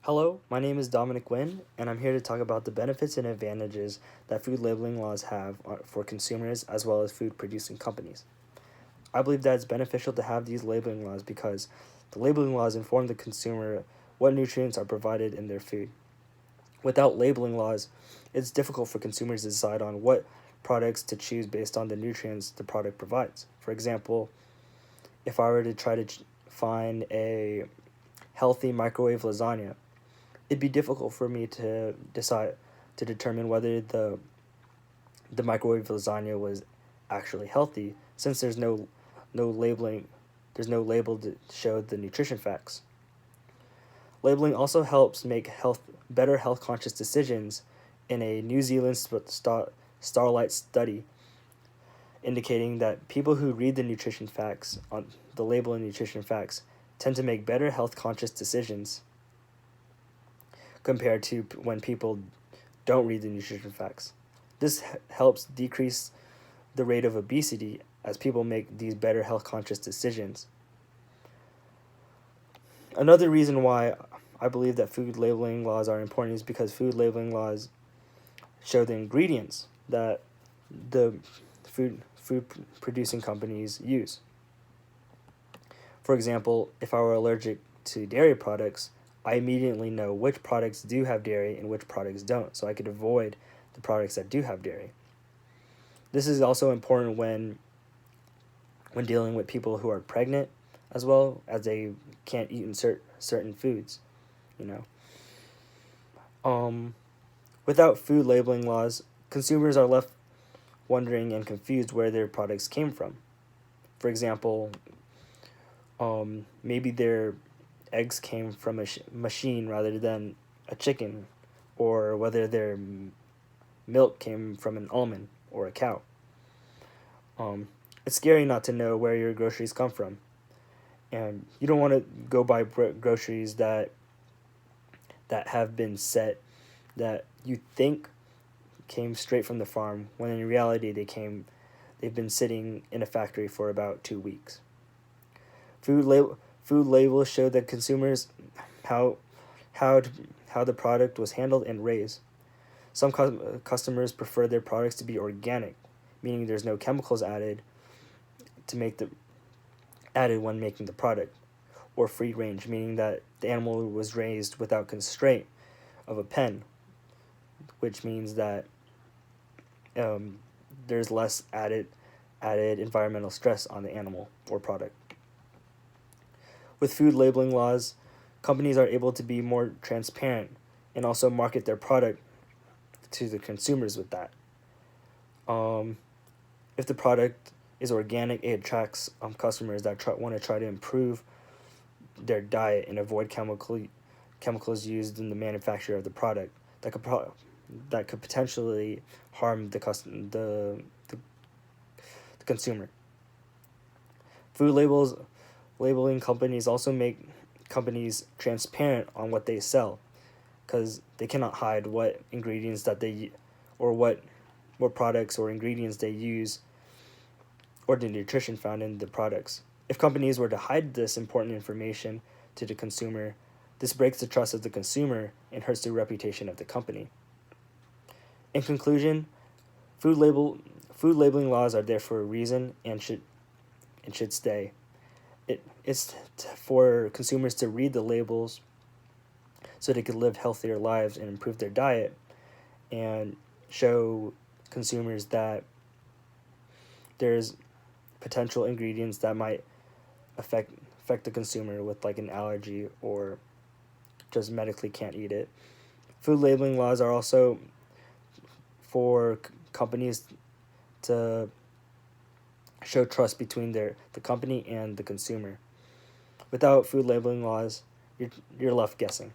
Hello, my name is Dominic Nguyen, and I'm here to talk about the benefits and advantages that food labeling laws have for consumers as well as food producing companies. I believe that it's beneficial to have these labeling laws because the labeling laws inform the consumer what nutrients are provided in their food. Without labeling laws, it's difficult for consumers to decide on what products to choose based on the nutrients the product provides. For example, if I were to try to find a healthy microwave lasagna, it'd be difficult for me to decide to determine whether the microwave lasagna was actually healthy since no labeling there's no label to show the nutrition facts. Labeling also helps make better health conscious decisions in a New Zealand Starlight study indicating that people who read the nutrition facts on the label and nutrition facts tend to make better health conscious decisions compared to when people don't read the nutrition facts. This helps decrease the rate of obesity as people make these better health conscious decisions. Another reason why I believe that food labeling laws are important is because food labeling laws show the ingredients that the food producing companies use. For example, if I were allergic to dairy products, I immediately know which products do have dairy and which products don't, so I could avoid the products that do have dairy. This is also important when dealing with people who are pregnant, as well as they can't eat certain foods, you know. Without food labeling laws, consumers are left wondering and confused where their products came from. For example, maybe their eggs came from a machine rather than a chicken, or whether their milk came from an almond or a cow. It's scary not to know where your groceries come from, and you don't want to go buy groceries that have been set that you think came straight from the farm when in reality they've been sitting in a factory for about 2 weeks. Food labels show that consumers how how how the product was handled and raised. Some customers prefer their products to be organic, meaning there's no chemicals to make the added when making the product, or free range, meaning that the animal was raised without constraint of a pen, which means that there's less added environmental stress on the animal or product. With food labeling laws, companies are able to be more transparent and also market their product to the consumers with that. If the product is organic, it attracts customers that want to try to improve their diet and avoid chemicals used in the manufacture of the product that could potentially harm the consumer. Food labeling companies also make companies transparent on what they sell, because they cannot hide what ingredients that or what products or ingredients they use, or the nutrition found in the products. If companies were to hide this important information to the consumer, this breaks the trust of the consumer and hurts the reputation of the company. In conclusion, food label food labeling laws are there for a reason and should stay. It's for consumers to read the labels so they could live healthier lives and improve their diet, and show consumers that there's potential ingredients that might affect the consumer with like an allergy or just medically can't eat it. Food labeling laws are also for companies to show trust between the company and the consumer. Without food labeling laws, you're left guessing.